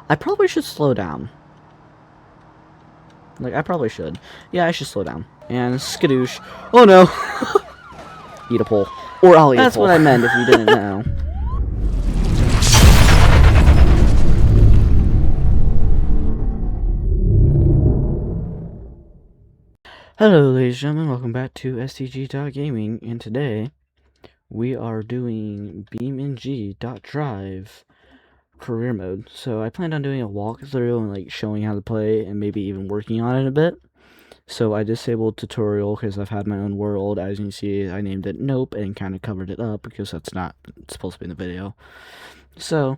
I probably should slow down. Like, I probably should. Yeah, I should slow down. And skadoosh. Oh no! Eat a pole. Or I'll eat a pole. That's what I meant if you didn't know. Hello, ladies and gentlemen. Welcome back to STG.gaming. And today, we are doing BeamNG.drive career mode. So I planned on doing a walkthrough and like showing how to play and maybe even working on it a bit. So I disabled tutorial because I've had my own world. As you can see, I named it Nope and kind of covered it up because that's not supposed to be in the video. So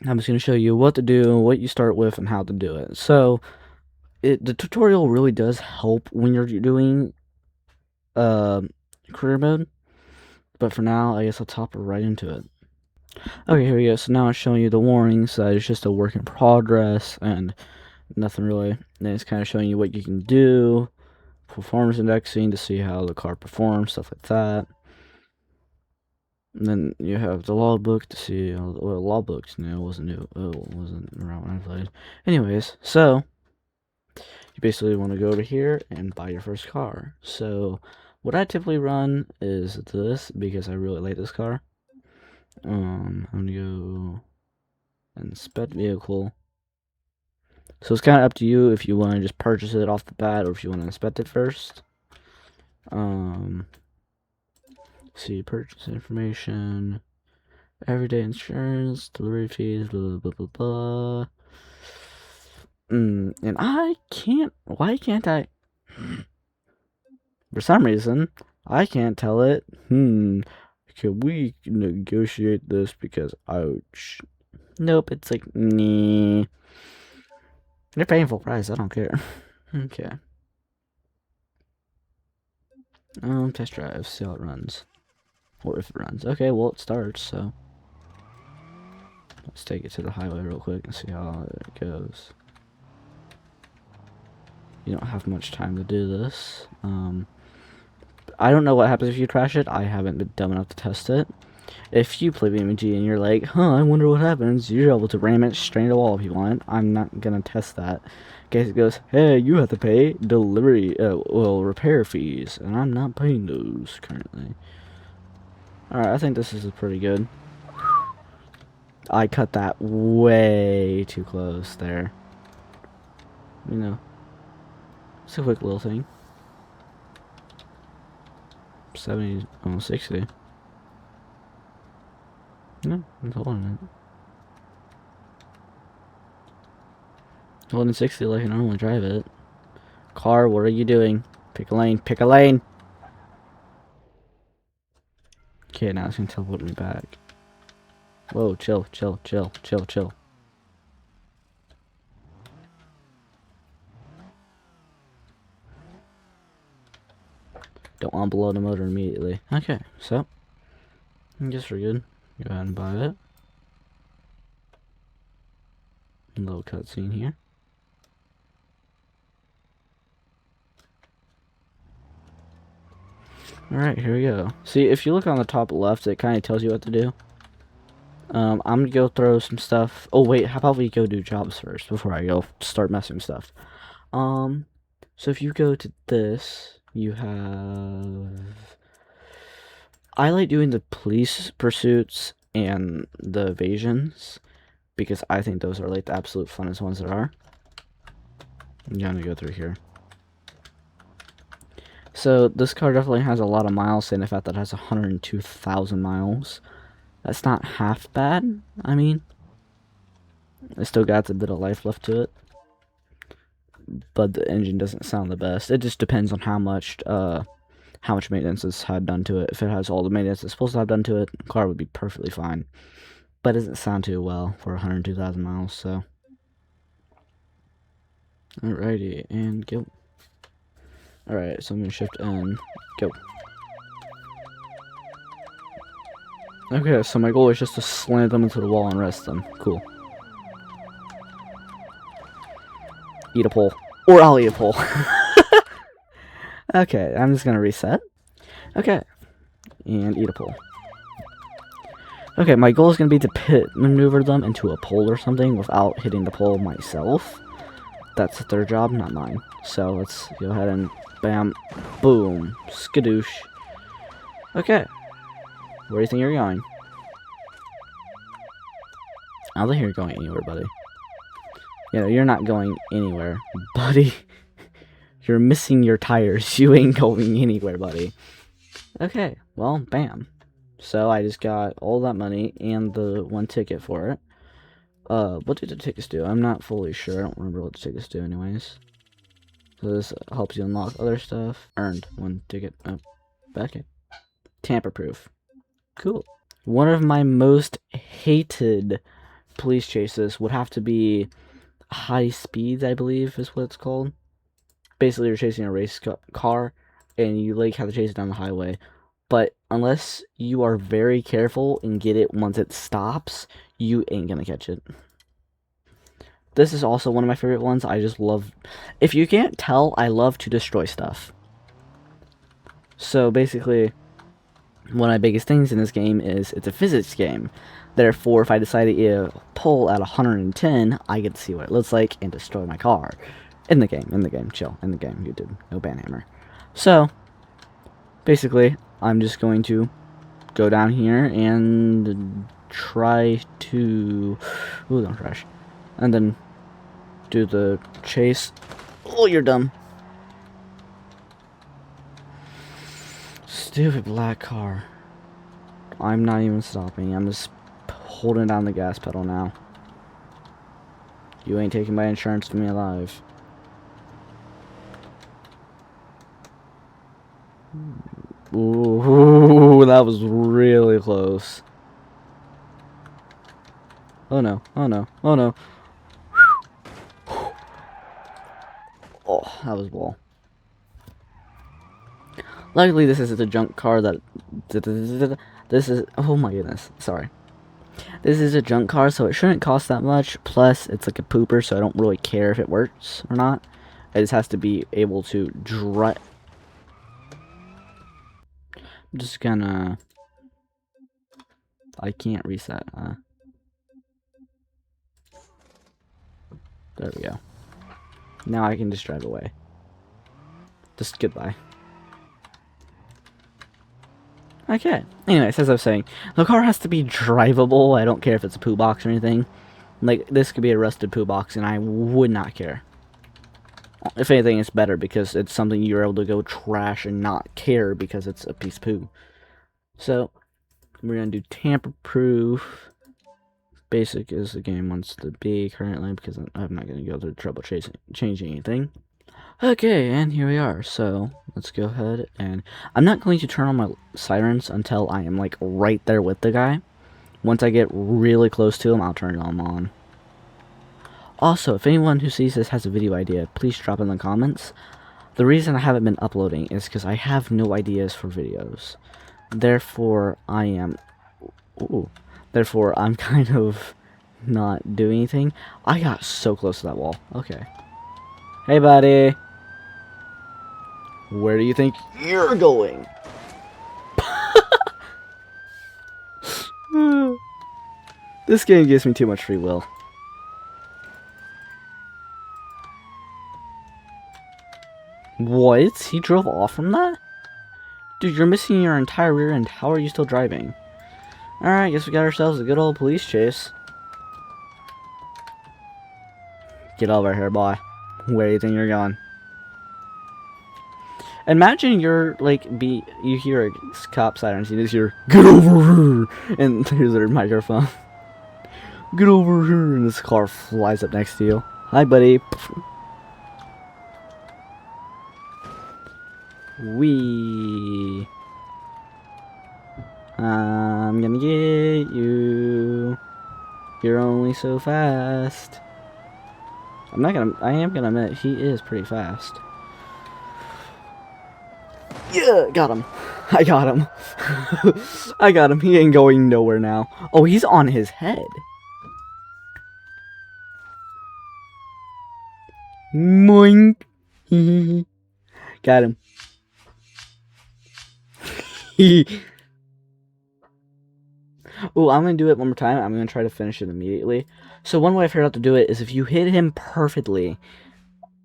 I'm just going to show you what to do, what you start with, and how to do it. So the tutorial really does help when you're doing career mode. But for now, I guess I'll top right into it. Okay, here we go. So now I'm showing you the warnings that it's just a work in progress and nothing really. And it's kind of showing you what you can do, performance indexing to see how the car performs, stuff like that. And then you have the logbook to see, well, logbooks new, wasn't new, wasn't around when I played. Anyways, so you basically want to go over here and buy your first car. So what I typically run is this because I really like this car. I'm gonna go inspect vehicle. So it's kind of up to you if you want to just purchase it off the bat or if you want to inspect it first. See, purchase information, everyday insurance, delivery fees, blah blah blah blah. And I can't. Why can't I? For some reason, I can't tell it. Can we negotiate this because ouch? Nope, it's like, nah. They're paying full price, I don't care. Okay. Test drive, see how it runs. Or if it runs. Okay, well it starts, so. Let's take it to the highway real quick and see how it goes. You don't have much time to do this. I don't know what happens if you crash it. I haven't been dumb enough to test it. If you play BeamNG and you're like, I wonder what happens, you're able to ram it straight into the wall if you want. I'm not gonna test that. In case it goes, hey, you have to pay delivery, repair fees, and I'm not paying those currently. Alright, I think this is pretty good. I cut that way too close there. You know, it's a quick little thing. 70, almost 60. No, I'm holding it. Holding 60 like I normally drive it. Car, what are you doing? Pick a lane, pick a lane! Okay, now it's gonna teleport me back. Whoa, chill, chill, chill, chill, chill. Don't want to blow the motor immediately. Okay, so I guess we're good. Go ahead and buy it. A little cutscene here. Alright, here we go. See, if you look on the top left, it kind of tells you what to do. I'm gonna go throw some stuff. Oh wait, how about we go do jobs first before I go start messing with stuff. So if you go to this, you have. I like doing the police pursuits and the evasions because I think those are like the absolute funnest ones there are. I'm gonna go through here. So this car definitely has a lot of miles, and in fact that has 102,000 miles. That's not half bad. I mean, it still got a bit of life left to it, but the engine doesn't sound the best. It just depends on how much maintenance it's had done to it. If it has all the maintenance it's supposed to have done to it, the car would be perfectly fine. But it doesn't sound too well for 102,000 miles, so. Alrighty, and go. Alright, so I'm gonna shift N, go. Okay, so my goal is just to slam them into the wall and rest them. Cool. Eat a pole. Or I'll eat a pole. Okay, I'm just gonna reset. Okay. And eat a pole. Okay, my goal is going to be to pit maneuver them into a pole or something without hitting the pole myself. That's their job, not mine. So let's go ahead and bam, boom, skadoosh. Okay, where do you think you're going? I don't think you're going anywhere, buddy. Yeah, you're not going anywhere, buddy. You're missing your tires. You ain't going anywhere, buddy. Okay, well, bam. So I just got all that money and the 1 ticket for it. What did the tickets do? I'm not fully sure. I don't remember what the tickets do anyways. So this helps you unlock other stuff. Earned 1 ticket. Oh, okay. Tamper proof. Cool. One of my most hated police chases would have to be high speeds, I believe is what it's called. Basically, you're chasing a race car, and you like have to chase it down the highway. But unless you are very careful and get it once it stops, you ain't gonna catch it. This is also one of my favorite ones. I just love... If you can't tell, I love to destroy stuff. So basically, one of my biggest things in this game is it's a physics game. Therefore, if I decide to eat a pole at 110, I get to see what it looks like and destroy my car. In the game, chill. In the game, you did. No banhammer. So, basically, I'm just going to go down here and try to... Ooh, don't crash. And then do the chase. Oh, you're dumb. Stupid black car. I'm not even stopping. I'm just holding down the gas pedal now. You ain't taking my insurance to me alive. Ooh, that was really close. Oh no, oh no, oh no. Oh, that was bull. Luckily, this is a junk car that... This is... Oh my goodness, sorry. This is a junk car, so it shouldn't cost that much. Plus, it's like a pooper, so I don't really care if it works or not. It just has to be able to drive... I'm just gonna... I can't reset, There we go. Now I can just drive away. Just goodbye. Okay. Anyways, as I was saying, the car has to be drivable. I don't care if it's a poo box or anything. Like, this could be a rusted poo box, and I would not care. If anything, it's better because it's something you're able to go trash and not care because it's a piece of poo. So, we're going to do tamper-proof. Basic is the game wants to be currently because I'm not going to go through trouble changing anything. Okay, and here we are. So, let's go ahead and... I'm not going to turn on my sirens until I am, like, right there with the guy. Once I get really close to him, I'll turn them on. Also, if anyone who sees this has a video idea, please drop in the comments. The reason I haven't been uploading is because I have no ideas for videos. Therefore, I'm kind of not doing anything. I got so close to that wall. Okay. Hey, buddy. Where do you think you're going? This game gives me too much free will. What? He drove off from that? Dude, you're missing your entire rear end. How are you still driving? Alright, guess we got ourselves a good old police chase. Get over here, boy. Where do you think you're going? Imagine you're, like, you hear a cop siren, you just hear, "Get over here!" And there's their microphone. "Get over here!" And this car flies up next to you. Hi, buddy. Wee. I'm gonna get you. You're only so fast. I am gonna admit, he is pretty fast. Yeah, got him. I got him. I got him. He ain't going nowhere now. Oh, he's on his head. Moink. Got him. Oh, I'm gonna do it one more time. I'm gonna try to finish it immediately. So one way I figured out to do it is if you hit him perfectly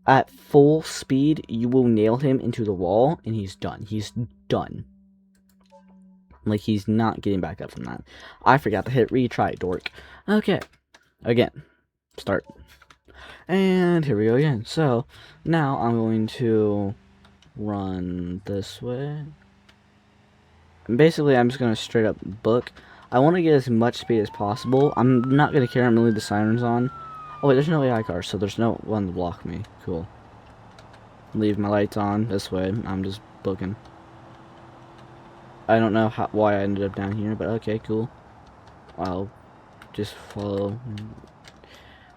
at full speed, you will nail him into the wall, and he's done. He's done. Like, he's not getting back up from that. I forgot to hit retry, dork. Okay. Again. Start. And here we go again. So, now I'm going to run this way. And basically, I'm just going to straight up book. I want to get as much speed as possible. I'm not going to care. I'm going to leave the sirens on. Oh, wait, there's no AI car, so there's no one to block me. Cool. Leave my lights on this way. I'm just booking. I don't know why I ended up down here, but okay, cool. I'll just follow.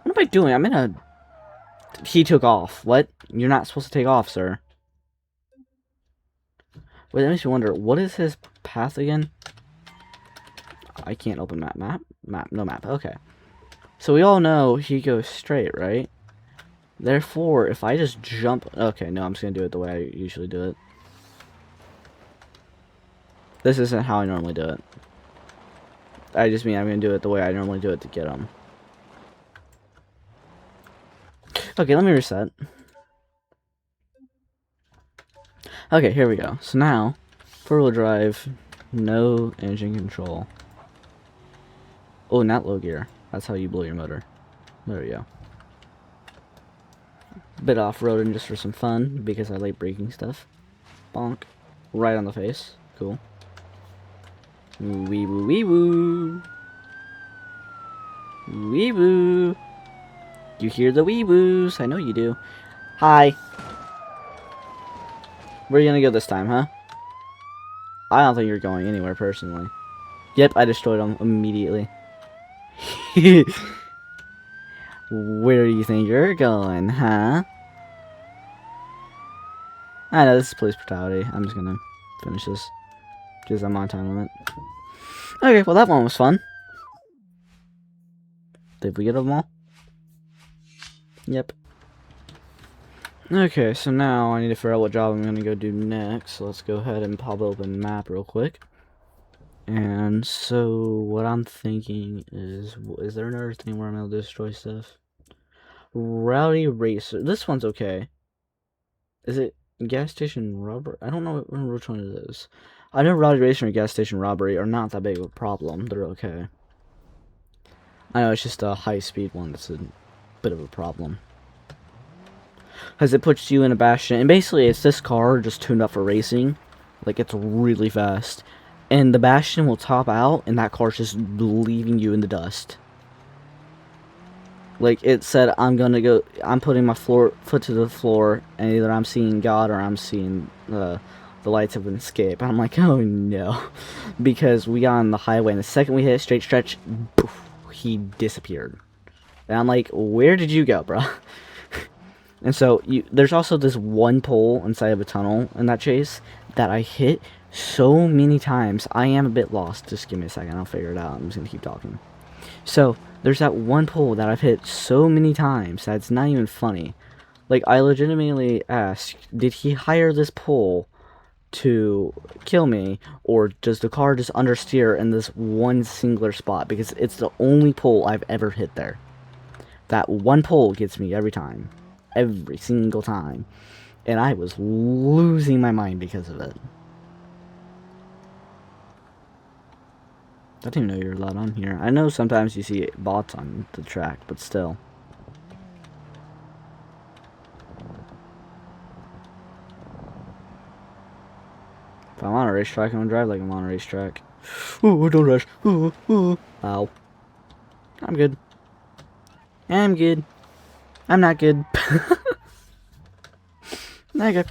What am I doing? I'm in a... He took off. What? You're not supposed to take off, sir. Wait, that makes me wonder, what is his path again? I can't open map. No map. Okay. So we all know he goes straight, right? Therefore, if I just jump... Okay, no, I'm just going to do it the way I usually do it. This isn't how I normally do it. I just mean I'm going to do it the way I normally do it to get him. Okay, let me reset. Okay, here we go. So now, four-wheel drive, no engine control. Oh, not low gear. That's how you blow your motor. There we go. Bit off-roading just for some fun, because I like braking stuff. Bonk. Right on the face. Cool. Wee woo wee woo. Wee woo. You hear the wee woos? I know you do. Hi. Where are you gonna go this time, huh? I don't think you're going anywhere, personally. Yep, I destroyed him immediately. Where do you think you're going, huh? I know, this is police brutality. I'm just gonna finish this. Because I'm on time limit. Okay, well that one was fun. Did we get them all? Yep. Okay, so now I need to figure out what job I'm gonna go do next. So let's go ahead and pop open map real quick. And so what I'm thinking is there another thing where I'm able to destroy stuff? Rowdy Racer. This one's okay. Is it gas station robbery? I don't know which one it is. I know Rowdy Racer and gas station robbery are not that big of a problem. They're okay. I know it's just a high-speed one that's a bit of a problem. Because it puts you in a bastion. And basically, it's this car just tuned up for racing. Like, it's really fast. And the bastion will top out, and that car's just leaving you in the dust. Like, it said, I'm putting my foot to the floor, and either I'm seeing God or I'm seeing the lights of an escape. And I'm like, oh no. Because we got on the highway, and the second we hit a straight stretch, poof, he disappeared. And I'm like, where did you go, bro? And so, there's also this one pole inside of a tunnel in that chase that I hit so many times. I am a bit lost. Just give me a second. I'll figure it out. I'm just going to keep talking. So, there's that one pole that I've hit so many times that it's not even funny. Like, I legitimately asked, did he hire this pole to kill me, or does the car just understeer in this one singular spot? Because it's the only pole I've ever hit there. That one pole gets me every time. Every single time. And I was losing my mind because of it. I didn't even know you were allowed on here. I know sometimes you see bots on the track, but still. If I'm on a racetrack, I'm gonna drive like I'm on a racetrack. Ooh, don't rush. Ooh, ooh. Ow. I'm good. I'm good. I'm not good. Okay.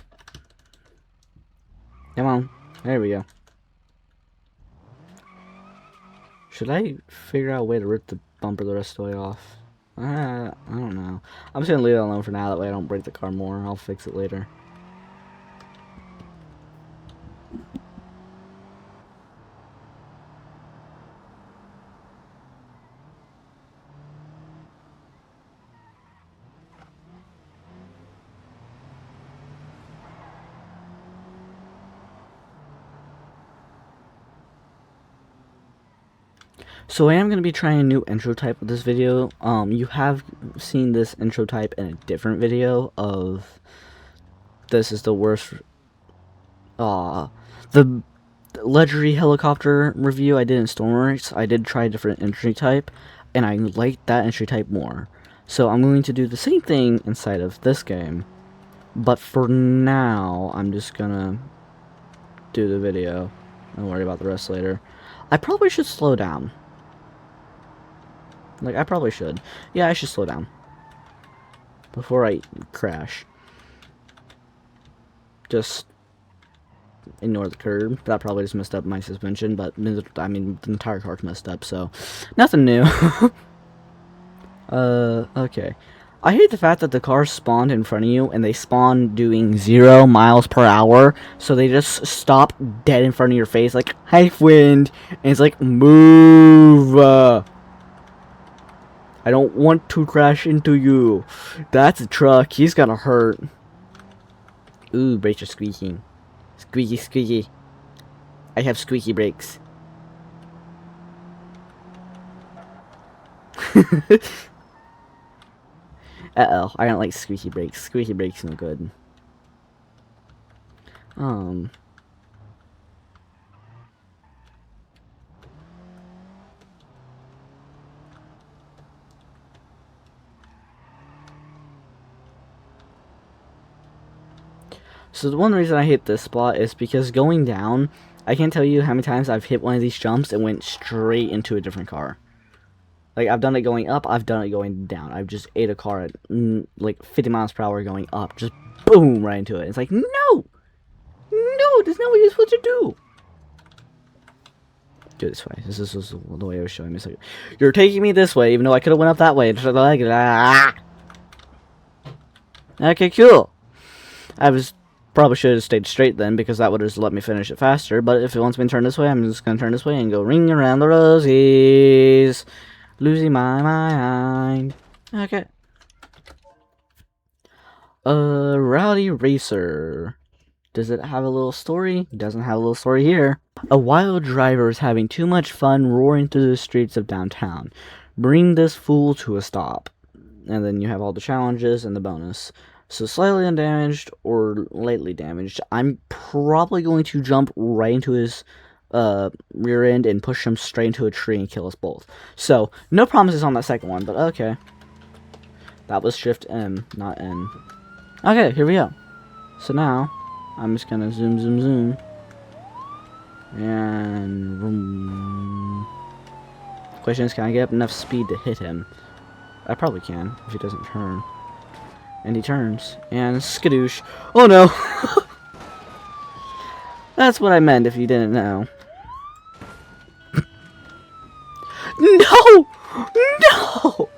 Come on. There we go. Should I figure out a way to rip the bumper the rest of the way off? I don't know. I'm just gonna leave it alone for now. That way I don't break the car more. I'll fix it later. So I am going to be trying a new intro type with this video. You have seen this intro type in a different video of this is the worst, the Legendary helicopter review I did in Stormworks. I did try a different entry type, and I liked that entry type more. So I'm going to do the same thing inside of this game, but for now, I'm just gonna do the video. Don't worry about the rest later. I probably should slow down. Like, I probably should. Yeah, I should slow down before I crash. Just ignore the curb. That probably just messed up my suspension, but I mean, the entire car's messed up, so nothing new. Okay. I hate the fact that the cars spawned in front of you, and they spawn doing 0 miles per hour, so they just stop dead in front of your face, like, hi, wind, and it's like, move! I don't want to crash into you. That's a truck. He's gonna hurt. Ooh, brakes are squeaking. Squeaky, squeaky. I have squeaky brakes. Uh-oh, I don't like squeaky brakes. Squeaky brakes no good. So the one reason I hate this spot is because going down, I can't tell you how many times I've hit one of these jumps and went straight into a different car. Like, I've done it going up, I've done it going down. I've just ate a car at, like, 50 miles per hour going up. Just boom, right into it. It's like, no! No, that's not what you're supposed to do! Do it this way. This is the way I was showing me. So, you're taking me this way, even though I could have went up that way. Okay, cool. Probably should have stayed straight then, because that would have just let me finish it faster. But if it wants me to turn this way, I'm just going to turn this way and go ring around the rosies. Losing my mind. Okay. Rowdy Racer. Does it have a little story? It doesn't have a little story here. A wild driver is having too much fun roaring through the streets of downtown. Bring this fool to a stop. And then you have all the challenges and the bonus. So slightly undamaged or lightly damaged. I'm probably going to jump right into his rear end and push him straight into a tree and kill us both. So no promises on that second one, but okay. That was Shift M, not N. Okay, here we go. So now I'm just gonna zoom, and vroom. Question is, can I get up enough speed to hit him? I probably can if he doesn't turn. And he turns, and skadoosh. Oh no! That's what I meant if you didn't know. No! No!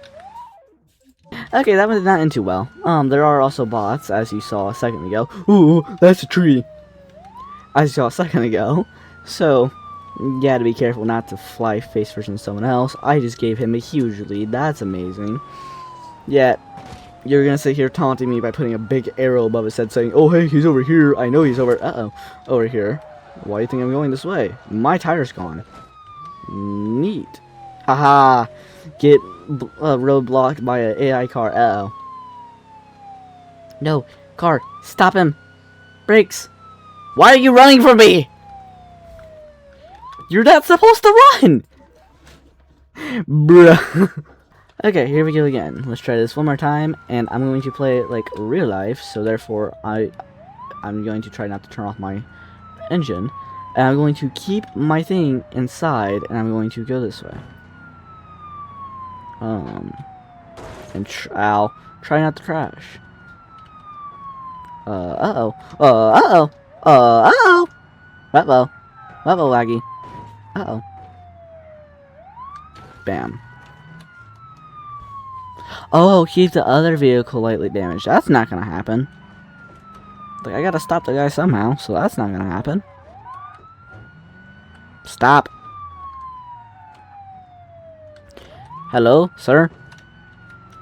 Okay, that one did not end too well. There are also bots, as you saw a second ago. Ooh, that's a tree. As you saw a second ago. So, you gotta be careful not to fly face first into someone else. I just gave him a huge lead. That's amazing. Yet, you're gonna sit here taunting me by putting a big arrow above his head saying, oh hey, he's over here. I know he's over here. Why do you think I'm going this way? My tire's gone. Neat. Haha. Get roadblocked by an AI car. Uh-oh. No. Car. Stop him. Brakes. Why are you running from me? You're not supposed to run. Bruh. Okay, here we go again. Let's try this one more time, and I'm going to play it like real life, so therefore I'm going to try not to turn off my engine, and I'm going to keep my thing inside, and I'm going to go this way. And ow, try not to crash. Uh-oh, laggy. Uh-oh. Bam. Oh, keep the other vehicle lightly damaged. That's not gonna happen. Like, I gotta stop the guy somehow, so that's not gonna happen. Stop. Hello, sir?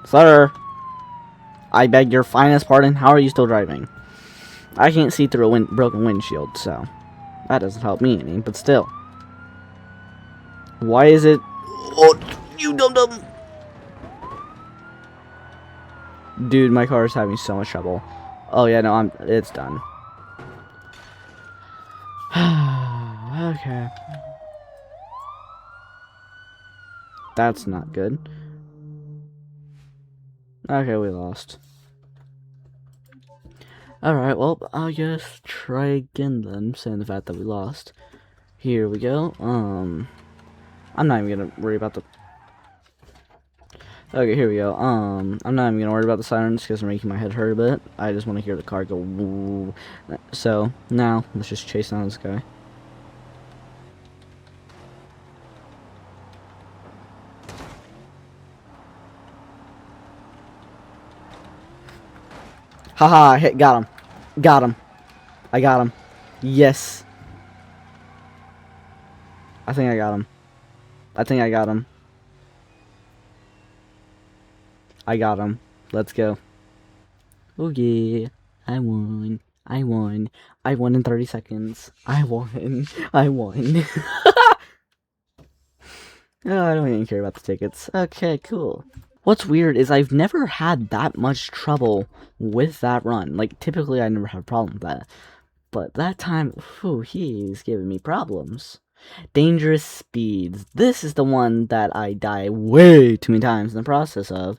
Sir? I beg your finest pardon, how are you still driving? I can't see through a broken windshield, so that doesn't help me any, but still. Why is it... Oh, you dum dum. Dude, my car is having so much trouble. Oh yeah, no, it's done. Okay. That's not good. Okay, we lost. Alright, well, I'll just try again then, saying the fact that we lost. Here we go. I'm not even gonna worry about the... Okay, here we go. I'm not even gonna worry about the sirens because they're making my head hurt a bit. I just want to hear the car go woo. So, now, let's just chase down this guy. Haha, got him. Got him. I got him. Yes. I think I got him. I think I got him. I got him. Let's go. Oh yeah. I won. I won. I won in 30 seconds. I won. I won. Oh, I don't even care about the tickets. Okay, cool. What's weird is I've never had that much trouble with that run. Like, typically I never have a problem with that. But that time, whew, he's giving me problems. Dangerous speeds. This is the one that I die way too many times in the process of.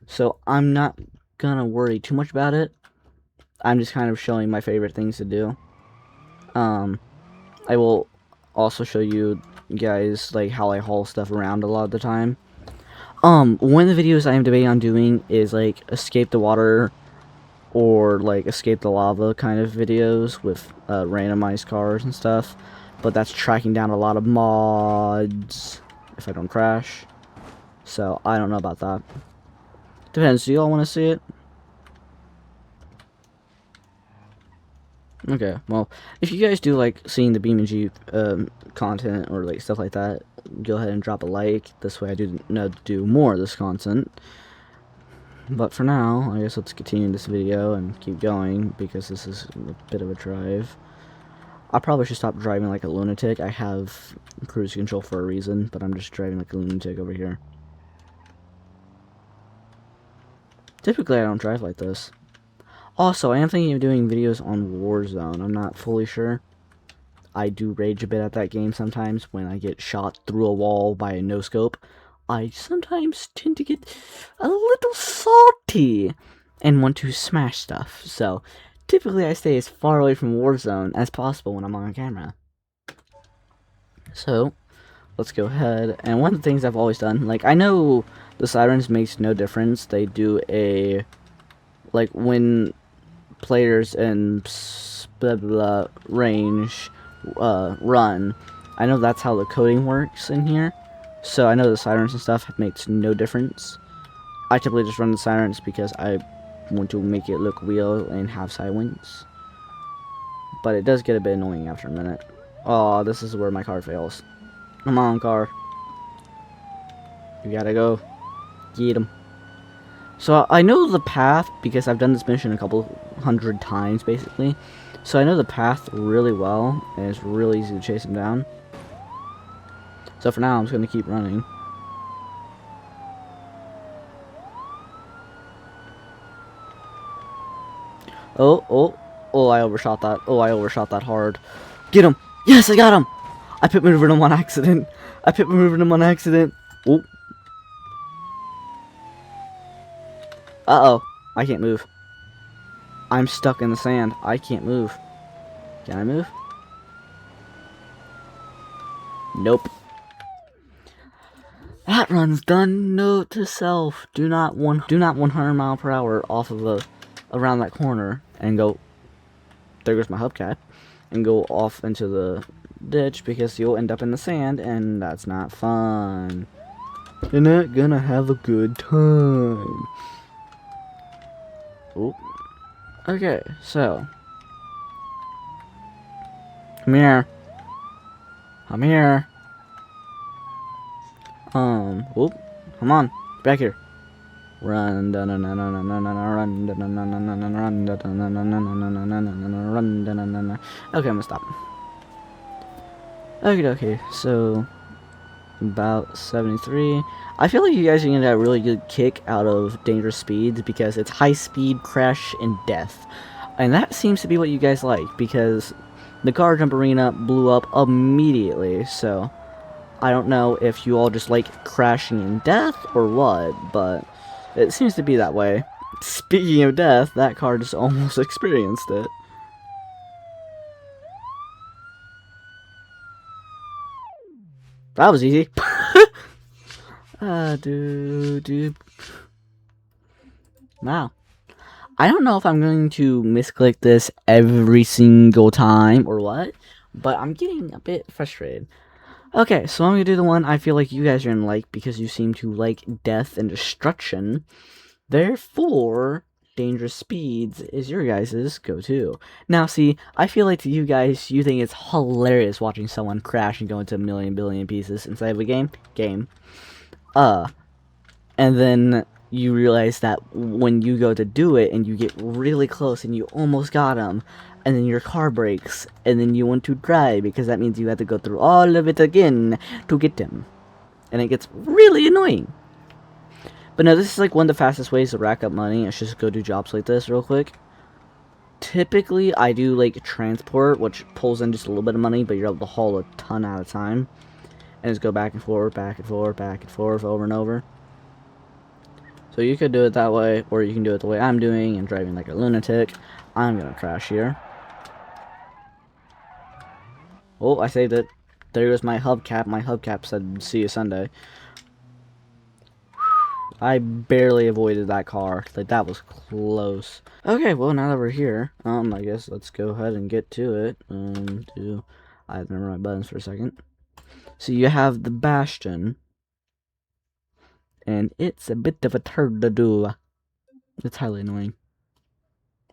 So I'm not gonna worry too much about it. I'm just kind of showing my favorite things to do. I will also show you guys like how I haul stuff around a lot of the time. One of the videos I am debating on doing is like escape the water or like escape the lava kind of videos with randomized cars and stuff. But that's tracking down a lot of mods if I don't crash. So I don't know about that. Depends. Do y'all want to see it? Okay, well, if you guys do like seeing the BeamNG content or like stuff like that, go ahead and drop a like. This way I do know to do more of this content. But for now, I guess let's continue this video and keep going because this is a bit of a drive. I probably should stop driving like a lunatic. I have cruise control for a reason, but I'm just driving like a lunatic over here. Typically, I don't drive like this. Also, I am thinking of doing videos on Warzone. I'm not fully sure. I do rage a bit at that game sometimes when I get shot through a wall by a no-scope. I sometimes tend to get a little salty and want to smash stuff. So, typically I stay as far away from Warzone as possible when I'm on camera. So, let's go ahead. And one of the things I've always done, like, I know the sirens makes no difference. They do a, like, when players in blah, blah, range run, I know that's how the coding works in here. So I know the sirens and stuff makes no difference. I typically just run the sirens because I want to make it look real and have silence. But it does get a bit annoying after a minute. Oh, this is where my car fails. Come on, car. You gotta go. Get him. So I know the path because I've done this mission a couple hundred times, basically. So I know the path really well, and it's really easy to chase him down. So for now, I'm just going to keep running. Oh, I overshot that. Oh, I overshot that hard. Get him! Yes, I got him! I pit maneuvered him on accident. I pit maneuvered him on accident. Oh. Uh-oh. I can't move. I'm stuck in the sand. I can't move. Can I move? Nope. That run's done. Note to self: do not 100 mile per hour off of around that corner and go. There goes my hubcap, and go off into the ditch because you'll end up in the sand, and that's not fun. You're not gonna have a good time. Oop. Okay, so come here. I'm here. Whoop. Come on. Back here. Run, run, run, run, run. Okay, I'm gonna stop. Okay, so about 73. I feel like you guys are gonna get a really good kick out of Dangerous Speeds because it's high speed, crash, and death. And that seems to be what you guys like because the car jump arena blew up immediately, so I don't know if you all just like crashing and death or what, but it seems to be that way. Speaking of death, that car just almost experienced it. That was easy. Wow. I don't know if I'm going to misclick this every single time or what, but I'm getting a bit frustrated. Okay, so I'm going to do the one I feel like you guys are going to like because you seem to like death and destruction. Therefore, Dangerous Speeds is your guys' go-to. Now, see, I feel like to you guys, you think it's hilarious watching someone crash and go into a million billion pieces inside of a game. And then you realize that when you go to do it and you get really close and you almost got him, and then your car breaks, and then you want to drive because that means you have to go through all of it again to get him. And it gets really annoying. But no, this is like one of the fastest ways to rack up money. It's just go do jobs like this real quick. Typically, I do like transport, which pulls in just a little bit of money, but you're able to haul a ton at a time. And just go back and forth, back and forth, back and forth, over and over. So you could do it that way, or you can do it the way I'm doing and driving like a lunatic. I'm gonna crash here. Oh, I saved it. There goes my hubcap. My hubcap said, see you Sunday. I barely avoided that car. Like, that was close. Okay, well, now that we're here, I guess let's go ahead and get to it. I have to remember my buttons for a second. So you have the Bastion. And it's a bit of a turd to do. It's highly annoying.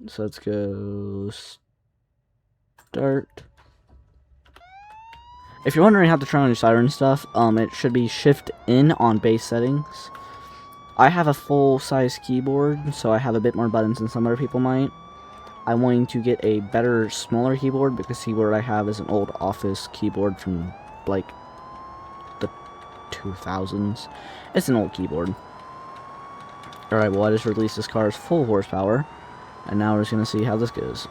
So let's go start. If you're wondering how to turn on your siren stuff, it should be shift in on base settings. I have a full-size keyboard, so I have a bit more buttons than some other people might. I'm wanting to get a better, smaller keyboard because the keyboard I have is an old office keyboard from, like, the 2000s. It's an old keyboard. Alright, well, I just released this car's full horsepower, and now we're just going to see how this goes.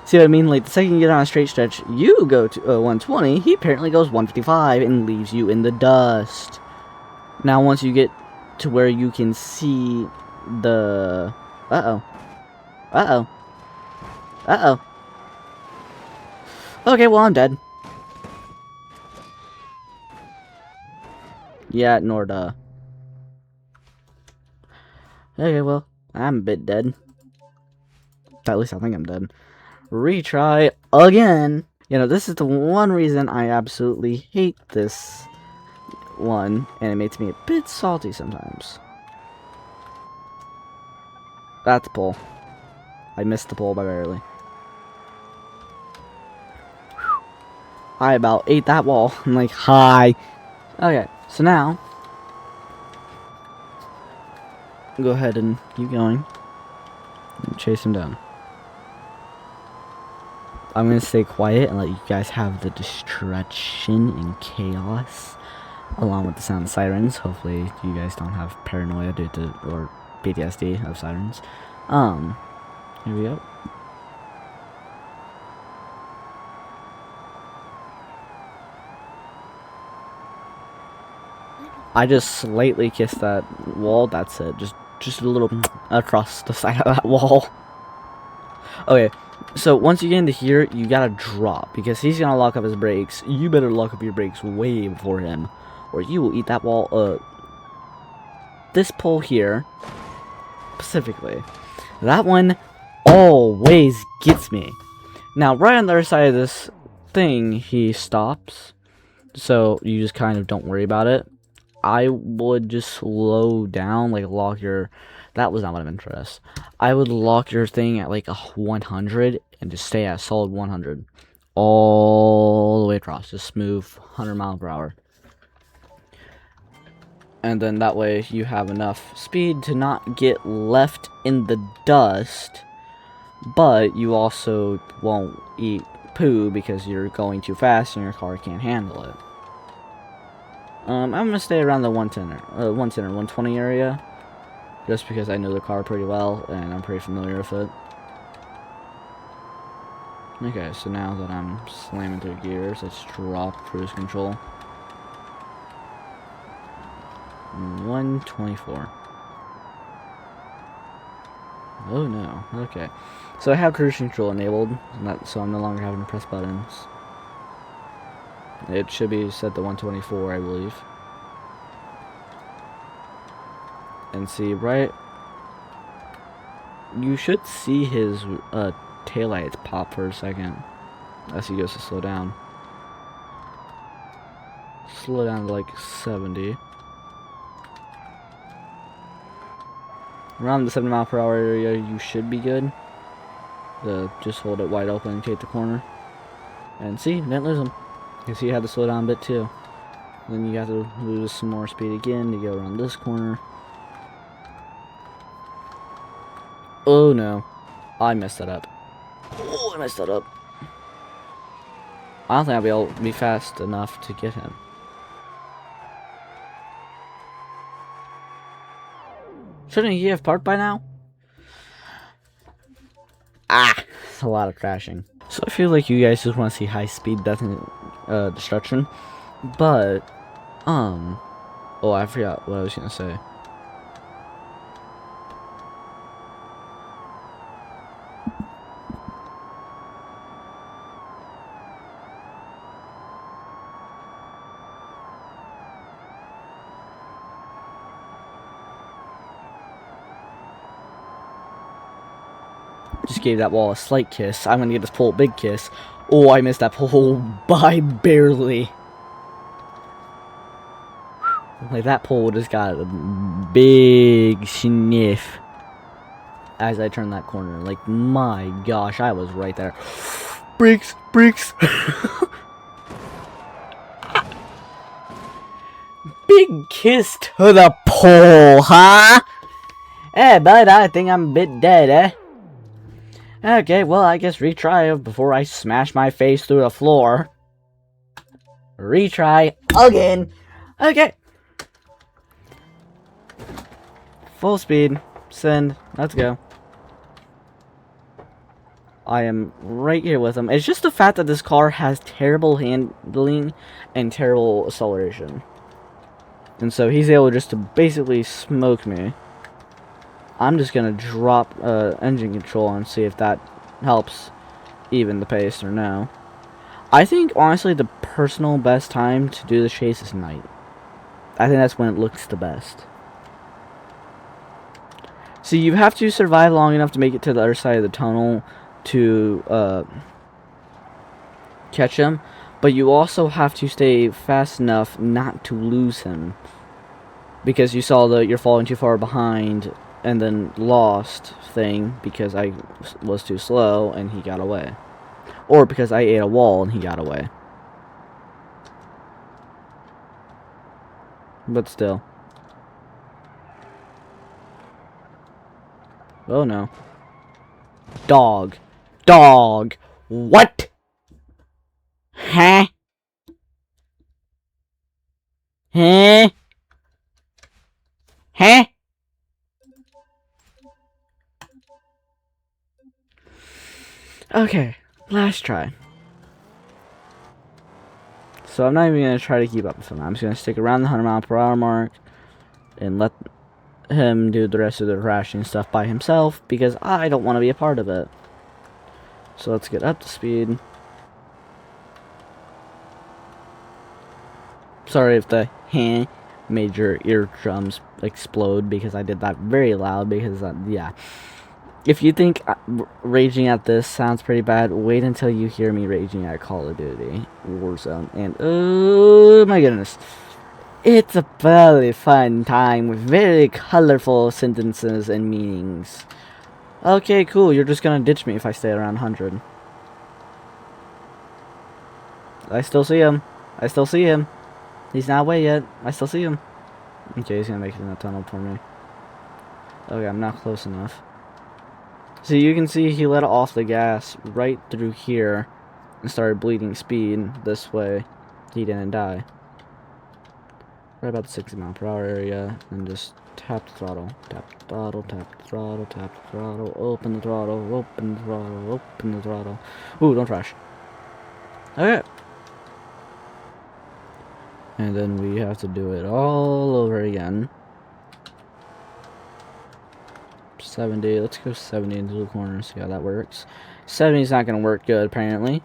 See what I mean? Like, the second you get on a straight stretch, you go to 120, he apparently goes 155 and leaves you in the dust. Now, once you get to where you can see the... Okay, well, I'm dead. Yeah, nor duh. Okay, well, I'm a bit dead. At least I think I'm dead. Retry again. You know, this is the one reason I absolutely hate this one, and it makes me a bit salty sometimes. That's the pull. I missed the pull by barely. I about ate that wall. I'm like, hi. Okay, so now go ahead and keep going and chase him down. I'm gonna stay quiet and let you guys have the destruction and chaos along with the sound of sirens. Hopefully you guys don't have paranoia due to or PTSD of sirens. Here we go. I just slightly kissed that wall. That's it. Just a little across the side of that wall. Okay, so once you get into here, you gotta drop because he's gonna lock up his brakes. You better lock up your brakes way before him, or you will eat that wall up. This pole here, specifically, that one always gets me. Now, right on the other side of this thing, he stops, so you just kind of don't worry about it. I would just slow down, like lock your... That was not what I meant for us. I would lock your thing at like a 100 and just stay at a solid 100. All the way across. Just smooth 100 miles per hour. And then that way you have enough speed to not get left in the dust. But you also won't eat poo because you're going too fast and your car can't handle it. I'm gonna stay around the 120 area, just because I know the car pretty well and I'm pretty familiar with it. Okay, so now that I'm slamming through gears, let's drop cruise control. 124. Oh no, okay. So I have cruise control enabled, so I'm no longer having to press buttons. It should be set to 124, I believe. And see, right, you should see his taillights pop for a second as he goes to slow down. Slow down to like 70. Around the 70 mile per hour area, you should be good. Just hold it wide open and take the corner. And see, didn't lose him. You see, you had to slow down a bit too. Then you have to lose some more speed again to go around this corner. Oh no, I messed that up. Oh, I messed that up. I don't think I'll be able to be fast enough to get him. Shouldn't he have parked by now? Ah, it's a lot of crashing. So I feel like you guys just want to see high speed death and destruction, but oh, I forgot what I was gonna say. Just gave that wall a slight kiss. I'm gonna get this pole a big kiss. Oh, I missed that pole by barely. Like, that pole just got a big sniff as I turned that corner. Like, my gosh, I was right there. Brakes, brakes. Big kiss to the pole, huh? Eh, bud, I think I'm a bit dead, eh? Okay, well, I guess retry before I smash my face through the floor. Retry again. Okay. Full speed. Send. Let's go. I am right here with him. It's just the fact that this car has terrible handling and terrible acceleration. And so he's able just to basically smoke me. I'm just gonna drop engine control and see if that helps even the pace or no. I think honestly the personal best time to do the chase is night. I think that's when it looks the best. See, you have to survive long enough to make it to the other side of the tunnel to catch him, but you also have to stay fast enough not to lose him, because you saw that you're falling too far behind and then lost thing because I was too slow and he got away. Or because I ate a wall and he got away. But still. Oh no. Dog. Dog. What? Huh? Huh? Huh? Okay, last try. So I'm not even going to try to keep up with him. I'm just going to stick around the 100 mile per hour mark and let him do the rest of the crashing stuff by himself because I don't want to be a part of it. So let's get up to speed. Sorry if the made your eardrums explode because I did that very loud because, yeah. If you think raging at this sounds pretty bad, wait until you hear me raging at Call of Duty Warzone. And oh my goodness, it's a very fun time with very colorful sentences and meanings. Okay, cool, you're just gonna ditch me if I stay around 100. I still see him. I still see him. He's not away yet. I still see him. Okay, he's gonna make it in the tunnel for me. Okay, I'm not close enough. So you can see he let off the gas right through here and started bleeding speed this way. He didn't die. right about the 60 mph area, and just tap the throttle, tap the throttle, tap the throttle, tap the throttle, open the throttle, open the throttle, open the throttle. Ooh, don't crash. Okay. And then we have to do it all over again. 70, let's go 70 into the corner and see how that works. 70 is not going to work good, apparently.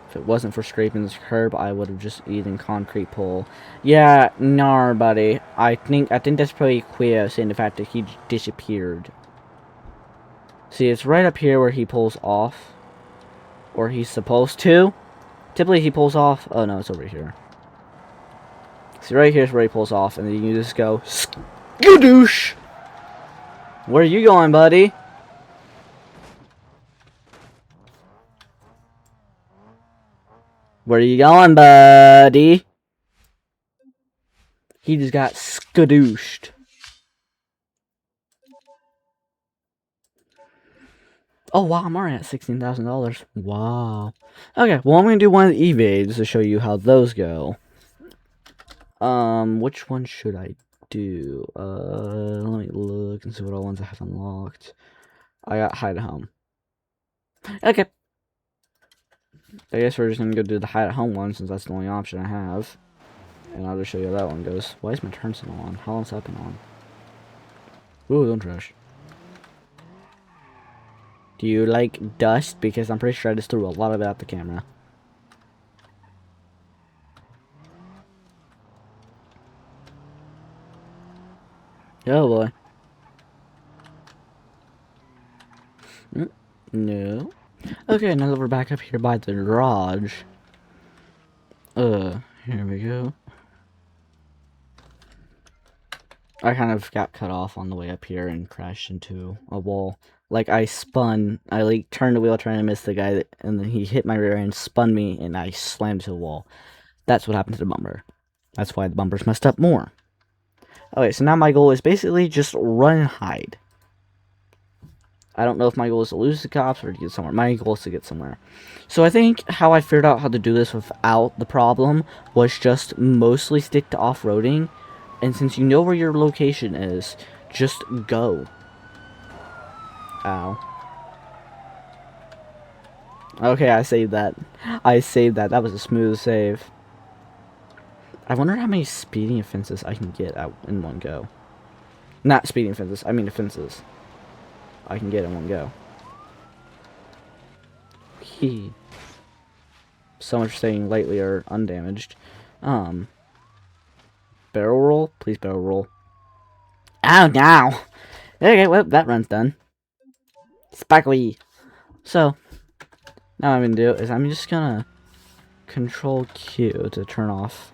If it wasn't for scraping this curb, I would have just eaten concrete pole. Yeah, nah, buddy. I think that's probably Quio saying the fact that he disappeared. See, it's right up here where he pulls off. Or he's supposed to. Typically, he pulls off. Oh, no, it's over here. See, right here's where he pulls off, and then you just go, skadoosh! Where are you going, buddy? Where are you going, buddy? He just got skadooshed. Oh, wow, I'm already at $16,000. Wow. Okay, well, I'm going to do one of the evades to show you how those go. Which one should I do? Let me look and see what all ones I have unlocked. I got hide at home. Okay. I guess we're just going to go do the hide at home one since that's the only option I have. And I'll just show you how that one goes. Why is my turn signal on? How long's that been on? Ooh, don't trash. Do you like dust? Because I'm pretty sure I just threw a lot of it at the camera. Oh boy. No. Okay, now that we're back up here by the garage. Here we go. I kind of got cut off on the way up here and crashed into a wall. Like, I spun, I like turned the wheel trying to miss the guy, and then he hit my rear end, spun me, and I slammed to the wall. That's what happened to the bumper. That's why the bumper's messed up more. Okay, so now my goal is basically just run and hide. I don't know if my goal is to lose the cops or to get somewhere. My goal is to get somewhere. So I think how I figured out how to do this without the problem was just mostly stick to off-roading. And since you know where your location is, just go. Ow. Okay, I saved that. I saved that. That was a smooth save. I wonder how many speeding offenses I can get out in one go. Not speeding offenses, I mean offenses. I can get in one go. So much for saying lightly or undamaged. Barrel roll? Please barrel roll. Oh, no! Okay, well, that run's done. Sparkly! So, now what I'm gonna do is I'm just gonna Control Q to turn off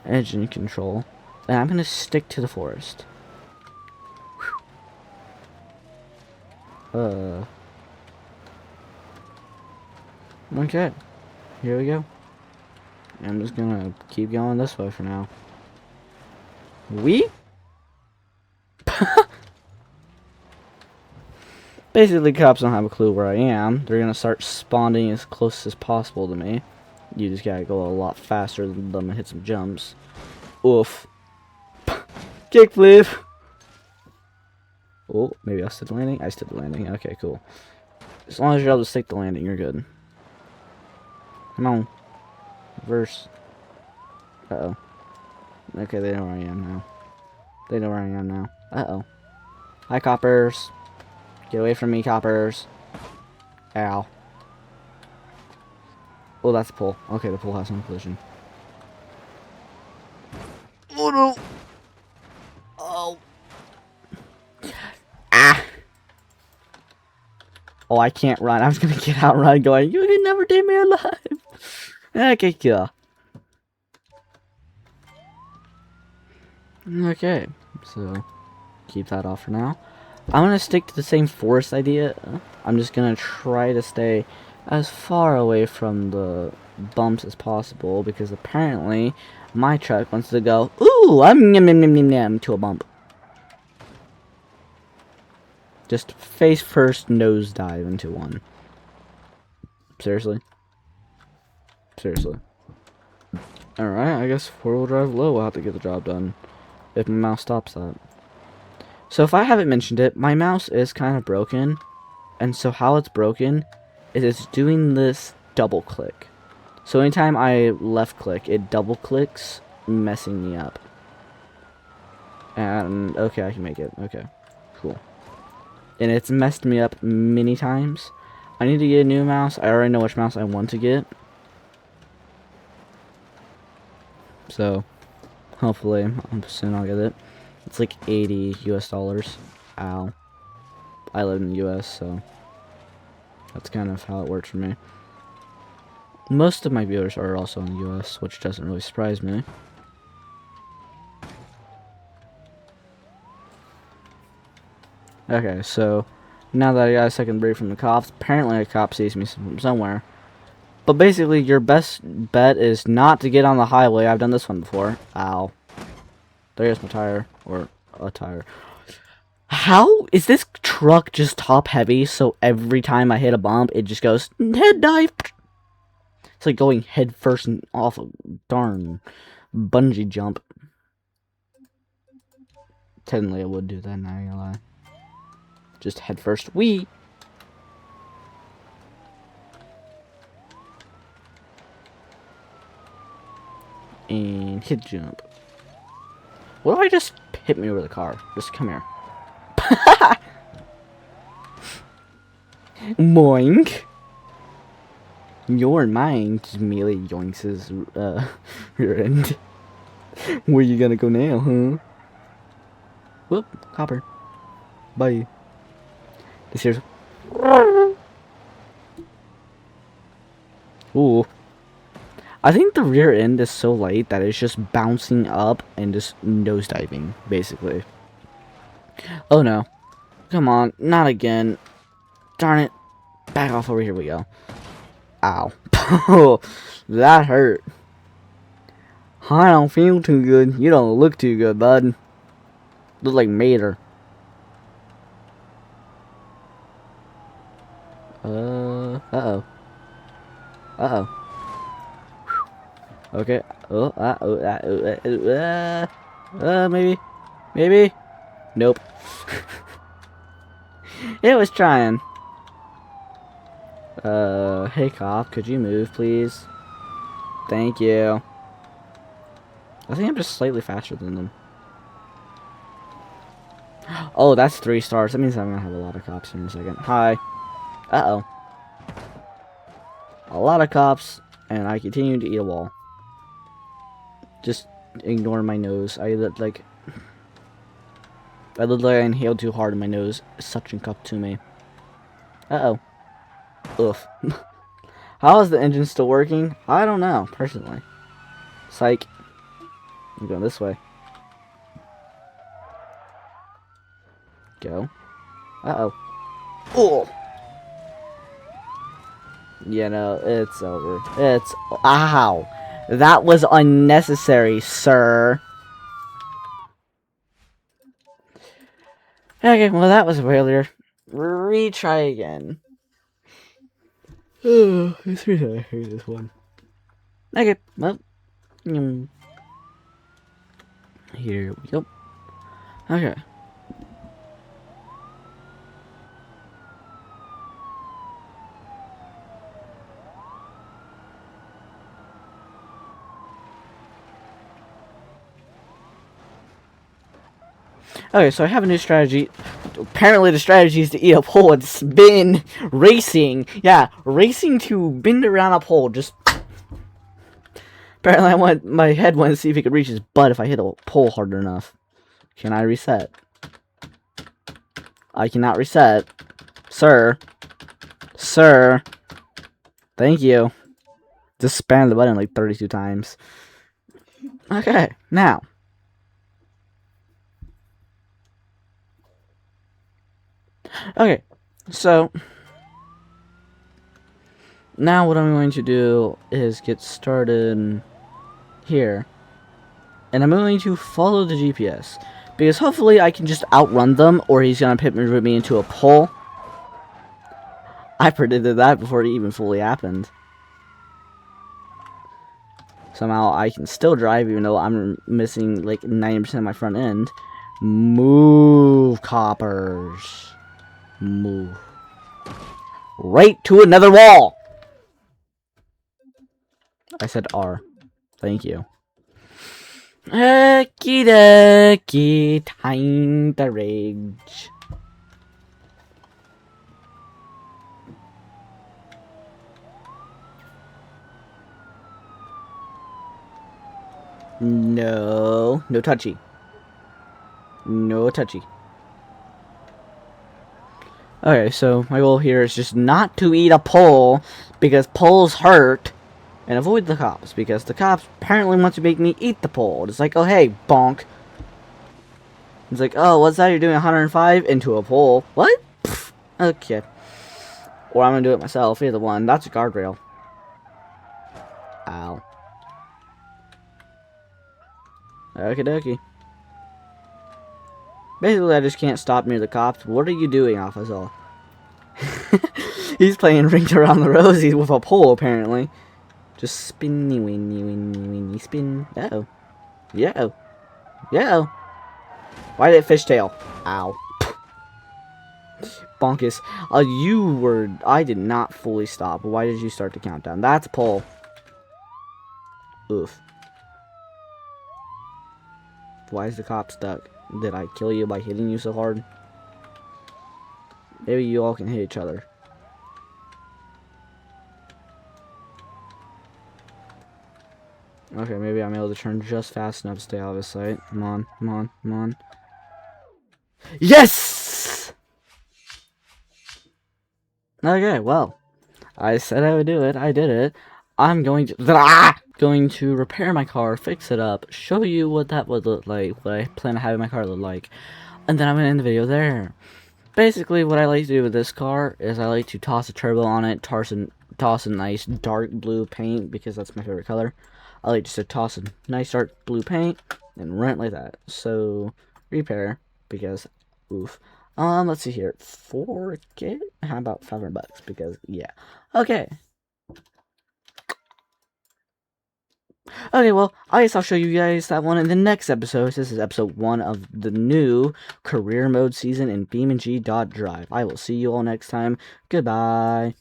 engine control. And I'm gonna stick to the forest. Okay. Here we go. I'm just gonna keep going this way for now. Basically, cops don't have a clue where I am. They're gonna start spawning as close as possible to me. You just gotta go a lot faster than them and hit some jumps. Oof. Kickflip! Oh, maybe I stood the landing? I stood the landing. Okay, cool. As long as you're able to stick the landing, you're good. Come on. Reverse. Uh-oh. Okay, they know where I am now. They know where I am now. Uh-oh. Hi, coppers. Get away from me, coppers. Ow. Oh, that's the pole. Okay, the pole has some collision. Oh, no. Oh. Ah. Oh, I can't run. I was gonna get out and run going, you can never take me alive. Okay, cool. Okay, so keep that off for now. I'm gonna stick to the same forest idea. I'm just gonna try to stay as far away from the bumps as possible because apparently my truck wants to go, ooh, I'm yum to a bump. Just face first nose dive into one. Seriously? Seriously. Alright, I guess 4-wheel drive low will have to get the job done. If my mouse stops that. So if I haven't mentioned it, my mouse is kind of broken. And so how it's broken is it's doing this double click. So anytime I left click, it double clicks, messing me up. And okay, I can make it. Okay, cool. And it's messed me up many times. I need to get a new mouse. I already know which mouse I want to get. So hopefully soon I'll get it. It's like $80 US. Ow. I live in the US, so that's kind of how it works for me. Most of my viewers are also in the US, which doesn't really surprise me. Okay, so now that I got a second break from the cops, apparently a cop sees me from somewhere. But basically, your best bet is not to get on the highway. I've done this one before. Ow. There's my tire. Or a tire. How is this truck just top heavy, so every time I hit a bump, it just goes head dive? It's like going head first and off a darn bungee jump. Technically, I would do that, not gonna lie. Just head first. Wee! And hit jump. What if I just hit me with a car? Just come here. Moink. You're mine. Just melee yoinks his rear end. Where you gonna go now, huh? Whoop, copper. Bye. This here's. Ooh. I think the rear end is so light that it's just bouncing up and just nosediving, basically. Oh no. Come on, not again. Darn it. Back off over here we go. Ow. That hurt. I don't feel too good. You don't look too good, bud. Look like Mater. Uh-oh. Uh-oh. Okay. Maybe. Maybe. Nope. It was trying. Hey cop, could you move, please? Thank you. I think I'm just slightly faster than them. Oh, that's 3 stars. That means I'm gonna have a lot of cops in a second. Hi. Uh-oh. A lot of cops, and I continue to eat a wall. Just ignore my nose. I look like I inhaled too hard and my nose suction cupped to me. Uh-oh. Oof. How is the engine still working? I don't know, personally. Psych. I'm going this way. Go. Uh-oh. Oh! Yeah, no, it's over. It's... Ow! That was unnecessary, sir. Okay, well that was a failure. Retry again. Oh, I hate this one. Okay, well. Here we go. Okay. Okay, so I have a new strategy. Apparently the strategy is to eat a pole and spin racing. Yeah, racing to bend around a pole. Just apparently my head wants to see if it could reach his butt if I hit a pole hard enough. Can I reset? I cannot reset. Sir. Sir. Thank you. Just spam the button like 32 times. Okay, now. Okay, so now what I'm going to do is get started here, and I'm going to follow the GPS, because hopefully I can just outrun them, or he's going to pit me into a pole. I predicted that before it even fully happened. Somehow I can still drive even though I'm missing like 90% of my front end. Move, coppers. Move. Right to another wall! I said R. Thank you. Okie dokie, time to rage. No. No touchy. No touchy. Okay, so my goal here is just not to eat a pole, because poles hurt, and avoid the cops, because the cops apparently want to make me eat the pole. It's like, oh hey, bonk. It's like, oh, what's that? You're doing 105 into a pole. What? Pfft. Okay. Or I'm gonna do it myself. Either one. That's a guardrail. Ow. Okie dokie. Basically, I just can't stop near the cops. What are you doing, officer? He's playing rings around the rosy with a pole, apparently. Just spinny, winny, winny, winny, spin. Uh-oh. Yeah-oh. Yeah-oh. Why did it fishtail? Ow. Bonkus. I did not fully stop. Why did you start the countdown? That's a pole. Oof. Why is the cop stuck? Did I kill you by hitting you so hard? Maybe you all can hit each other. Okay, maybe I'm able to turn just fast enough to stay out of his sight. Come on, come on, come on. Yes! Okay, well. I said I would do it. I did it. I'm going to repair my car, fix it up, show you what that would look like, what I plan on having my car look like, and then I'm going to end the video there. Basically, what I like to do with this car is I like to toss a turbo on it, toss a nice dark blue paint, because that's my favorite color. I like just to toss a nice dark blue paint and run it like that. So, repair, because, oof. Let's see here. 4K? How about $500? Because, yeah. Okay. Okay, well, I guess I'll show you guys that one in the next episode. This is episode 1 of the new career mode season in BeamNG.drive. I will see you all next time. Goodbye.